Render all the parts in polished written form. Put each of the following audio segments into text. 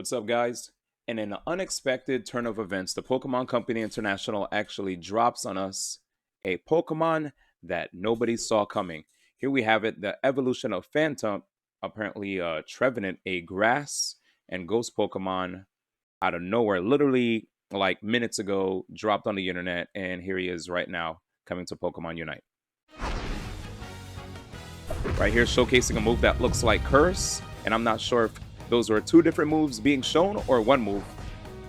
What's up, guys? In an unexpected turn of events, the Pokemon Company International actually drops on us a Pokemon that nobody saw coming. Here we have it, the evolution of Phantom, apparently Trevenant, a grass and ghost Pokemon out of nowhere, literally like minutes ago, dropped on the internet, and here he is right now coming to Pokemon Unite. Right here, showcasing a move that looks like Curse, and I'm not sure if those were two different moves being shown or one move.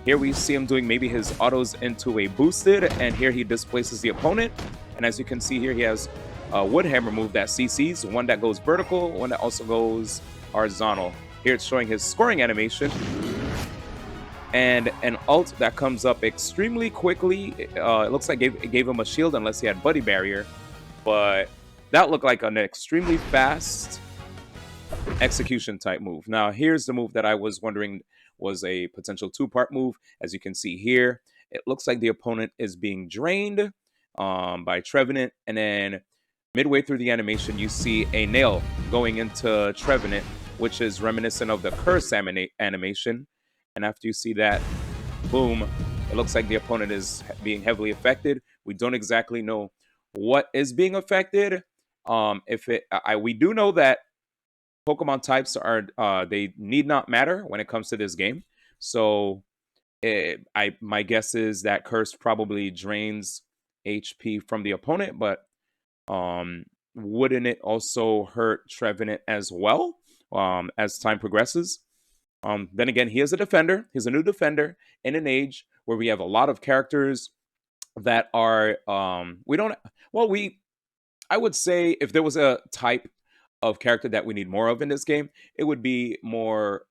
Here we see him doing maybe his autos into a boosted, and here he displaces the opponent. And as you can see here, he has a Wood Hammer move that CCs, one that goes vertical, one that also goes horizontal. Here it's showing his scoring animation, and an ult that comes up extremely quickly. It looks like it gave him a shield unless he had Buddy Barrier, but that looked like an extremely fast execution type move. Now, here's the move that I was wondering was a potential two-part move. As you can see here, it looks like the opponent is being drained by Trevenant, and then midway through the animation, you see a nail going into Trevenant, which is reminiscent of the Curse animation. And after you see that, boom, it looks like the opponent is being heavily affected. We don't exactly know what is being affected. We do know that Pokemon types are they need not matter when it comes to this game. So my guess is that Curse probably drains HP from the opponent, but wouldn't it also hurt Trevenant as well as time progresses? Then again, he is a defender. He's a new defender in an age where we have a lot of characters that are we don't well we I would say if there was a type of character that we need more of in this game, it would be more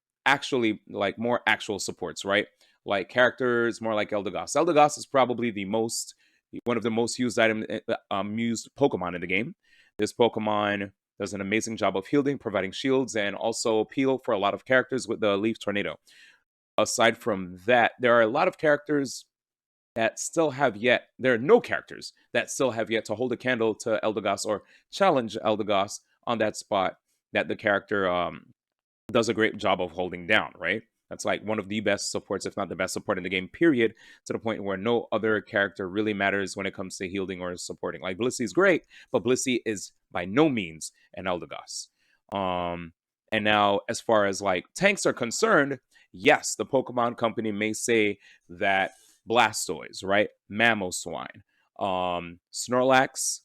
more actual supports, right? Like characters more like Eldegoss. Eldegoss is probably one of the most used used Pokemon in the game. This Pokemon does an amazing job of healing, providing shields, and also appeal for a lot of characters with the Leaf Tornado. Aside from that, there are a lot of characters that still have yet, there are no characters that still have yet to hold a candle to Eldegoss or challenge Eldegoss on that spot that the character does a great job of holding down, right? That's like one of the best supports, if not the best support in the game, period, to the point where no other character really matters when it comes to healing or supporting. Like, Blissey is great, but Blissey is by no means an Eldegoss. And now, as far as like tanks are concerned, yes, the Pokemon Company may say that Blastoise, right? Mamoswine, Snorlax,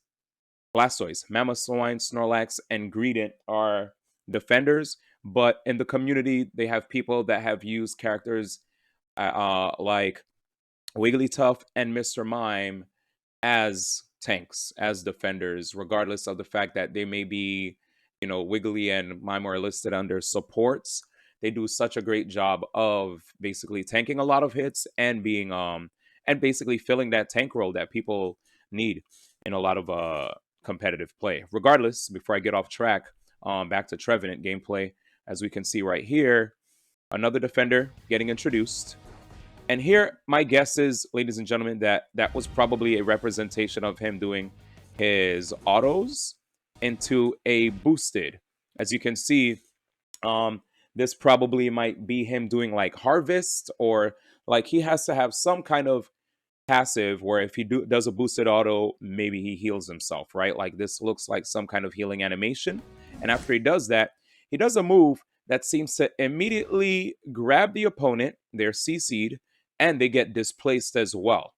Blastoise, Mamoswine, Snorlax, and Greedent are defenders, but in the community, they have people that have used characters like Wigglytuff and Mr. Mime as tanks, as defenders, regardless of the fact that they may be, Wiggly and Mime are listed under supports. They do such a great job of basically tanking a lot of hits and being and basically filling that tank role that people need in a lot of competitive play. Regardless, before I get off track, back to Trevenant gameplay, as we can see right here, another defender getting introduced. And here, my guess is, ladies and gentlemen, that was probably a representation of him doing his autos into a boosted. As you can see, this probably might be him doing like harvest, or like he has to have some kind of passive where if he does a boosted auto, maybe he heals himself, right? Like this looks like some kind of healing animation. And after he does that, he does a move that seems to immediately grab the opponent, they're CC'd, and they get displaced as well.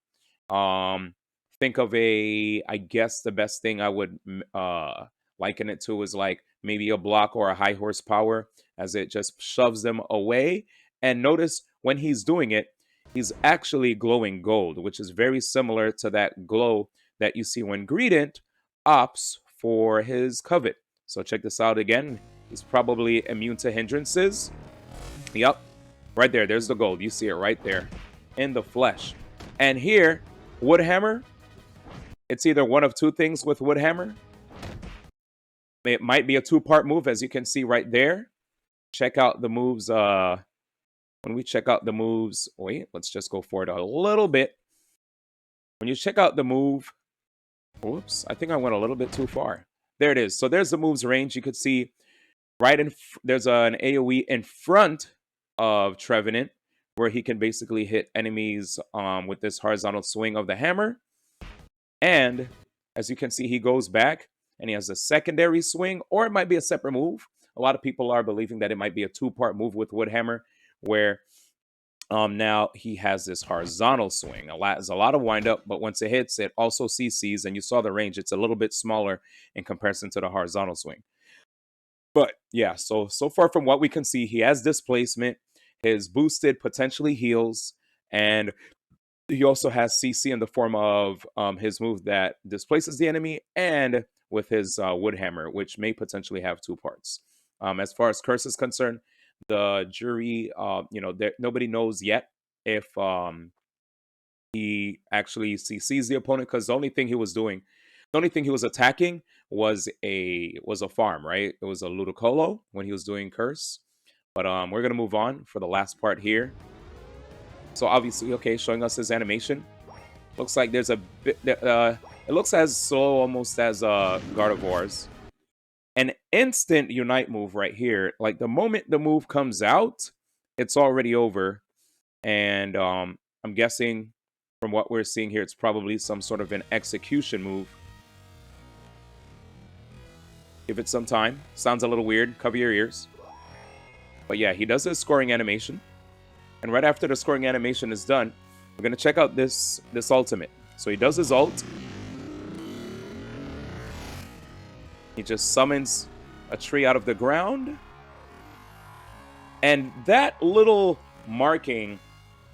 Think of I guess the best thing I would liken it to is like maybe a block or a high horsepower, as it just shoves them away. And notice when he's doing it, he's actually glowing gold, which is very similar to that glow that you see when Greedent opts for his Covet. So check this out again. He's probably immune to hindrances. Yep, right there. There's the gold. You see it right there in the flesh. And here, Woodhammer, it's either one of two things with Woodhammer. It might be a two-part move, as you can see right there. Check out the moves. When we check out the moves, wait, let's just go forward a little bit. When you check out the move, whoops, I think I went a little bit too far. There it is. So there's the moves range. You could see there's an AoE in front of Trevenant, where he can basically hit enemies with this horizontal swing of the hammer. And as you can see, he goes back and he has a secondary swing, or it might be a separate move. A lot of people are believing that it might be a two-part move with Woodhammer, where now he has this horizontal swing. There's a lot of windup, but once it hits, it also CCs, and you saw the range. It's a little bit smaller in comparison to the horizontal swing. But yeah, so far from what we can see, he has displacement. His boosted potentially heals, and he also has CC in the form of his move that displaces the enemy, and with his Woodhammer, which may potentially have two parts. As far as curse is concerned, the jury, nobody knows yet if he actually CCs the opponent, because the only thing he was doing, the only thing he was attacking was a farm, right? It was a Ludicolo when he was doing curse. But we're gonna move on for the last part here. So obviously, okay, showing us his animation. Looks like there's a bit. It looks as slow almost as Gardevoir's. An instant unite move right here. Like the moment the move comes out, it's already over. And I'm guessing from what we're seeing here, it's probably some sort of an execution move. Give it some time. Sounds a little weird. Cover your ears. But yeah, he does his scoring animation. And right after the scoring animation is done, we're going to check out this ultimate. So he does his ult. He just summons a tree out of the ground. And that little marking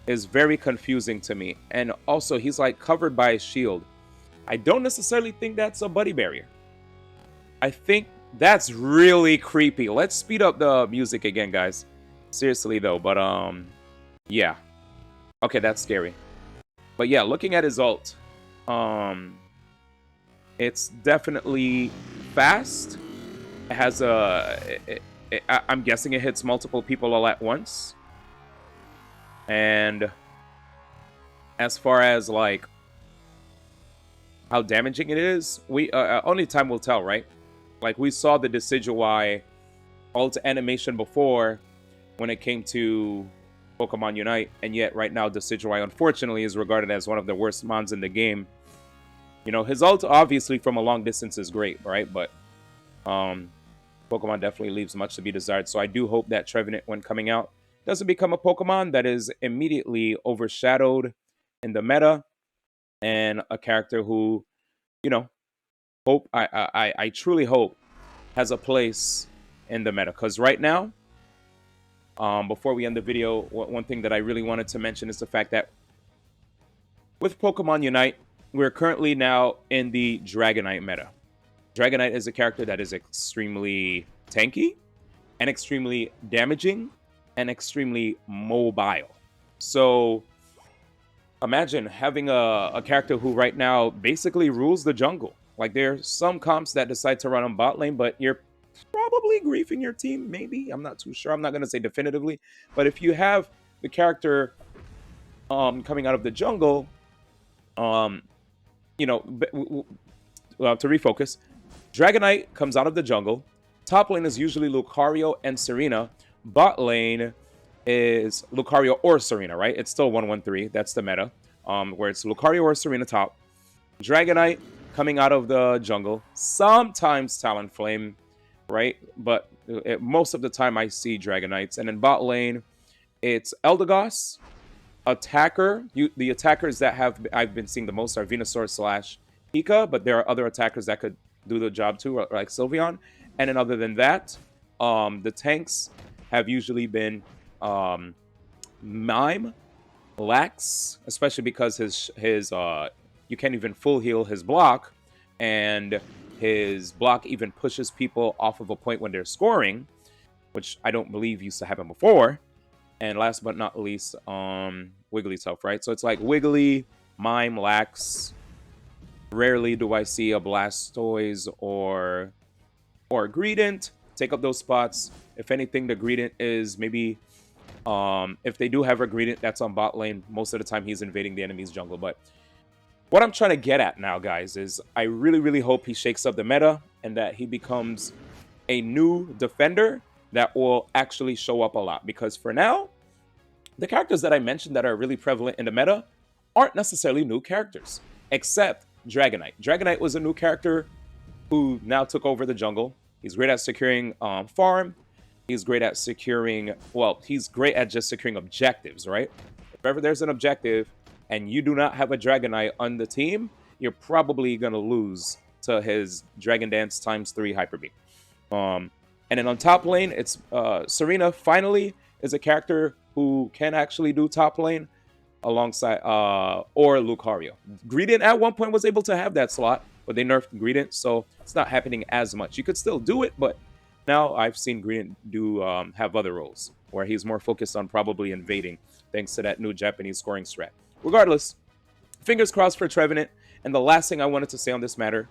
is very confusing to me. And also, he's like covered by a shield. I don't necessarily think that's a buddy barrier. I think that's really creepy. Let's speed up the music again, guys. Seriously, though. But, yeah. Okay, that's scary. But yeah, looking at his ult, it's definitely fast. It has I'm guessing it hits multiple people all at once. And as far as like how damaging it is, we only time will tell, right? Like we saw the Decidueye ult animation before when it came to Pokemon Unite, and yet right now Decidueye unfortunately is regarded as one of the worst mons in the game. You know, his ult obviously from a long distance is great, right? But Pokemon definitely leaves much to be desired. So I do hope that Trevenant, when coming out, doesn't become a Pokemon that is immediately overshadowed in the meta, and a character who, you know, I truly hope has a place in the meta. Because right now, before we end the video, one thing that I really wanted to mention is the fact that with Pokemon Unite, we're currently now in the Dragonite meta. Dragonite is a character that is extremely tanky and extremely damaging and extremely mobile. So imagine having a character who right now basically rules the jungle. Like there's some comps that decide to run on bot lane, but you're probably griefing your team, maybe. I'm not too sure. I'm not going to say definitively. But if you have the character coming out of the jungle, you know, to refocus, Dragonite comes out of the jungle. Top lane is usually Lucario and Serena. Bot lane is Lucario or Serena, right? It's still 1-1-3. That's the meta, where it's Lucario or Serena top. Dragonite coming out of the jungle. Sometimes Talonflame, right? But most of the time I see Dragonites. And in bot lane, it's Eldegoss. Attacker. The attackers that I've been seeing the most are Venusaur / Pika, but there are other attackers that could do the job too, like Sylveon. And then other than that, the tanks have usually been Mime, Lax, especially because his you can't even full heal his block, and his block even pushes people off of a point when they're scoring, which I don't believe used to happen before. And last but not least, Wigglytuff, right? So it's like Wiggly, Mime, Lax. Rarely do I see a Blastoise or Greedent take up those spots. If anything, the Greedent is maybe, if they do have a Greedent that's on bot lane, most of the time he's invading the enemy's jungle. But what I'm trying to get at now, guys, is I really, really hope he shakes up the meta and that he becomes a new defender that will actually show up a lot. Because for now, the characters that I mentioned that are really prevalent in the meta aren't necessarily new characters, except Dragonite. Dragonite was a new character who now took over the jungle. He's great at securing farm. He's great at securing, well, he's great at just securing objectives, right? If ever there's an objective and you do not have a Dragonite on the team, you're probably going to lose to his Dragon Dance ×3 Hyper Beam. And then on top lane, it's Serena finally is a character who can actually do top lane alongside or Lucario. Greedent at one point was able to have that slot, but they nerfed Greedent, so it's not happening as much. You could still do it, but now I've seen Greedent do have other roles where he's more focused on probably invading thanks to that new Japanese scoring strat. Regardless, fingers crossed for Trevenant. And the last thing I wanted to say on this matter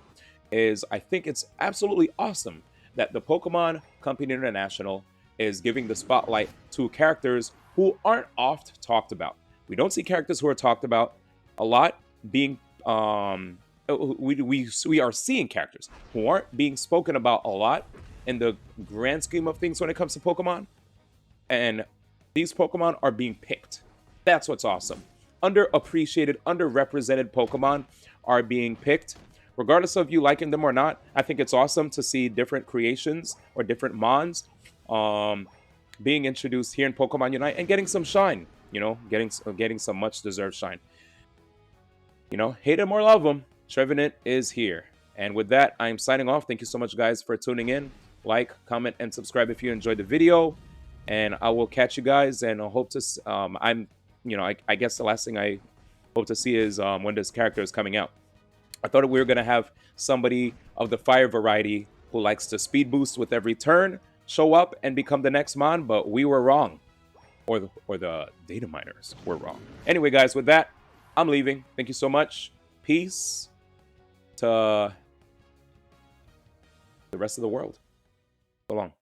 is I think it's absolutely awesome that the Pokemon Company International is giving the spotlight to characters who aren't oft talked about. We don't see characters who are talked about a lot being we are seeing characters who aren't being spoken about a lot in the grand scheme of things when it comes to Pokemon, and these Pokemon are being picked. That's what's awesome. Underappreciated, underrepresented Pokemon are being picked. Regardless of you liking them or not, I think it's awesome to see different creations or different mons being introduced here in Pokemon Unite and getting some shine. You know, getting some much-deserved shine. You know, hate him or love him, Trevenant is here. And with that, I'm signing off. Thank you so much, guys, for tuning in. Like, comment, and subscribe if you enjoyed the video. And I will catch you guys, and I hope to... I guess the last thing I hope to see is when this character is coming out. I thought we were going to have somebody of the fire variety who likes to speed boost with every turn show up and become the next mon, but we were wrong. Or the data miners were wrong. Anyway, guys, with that, I'm leaving. Thank you so much. Peace to the rest of the world. So long.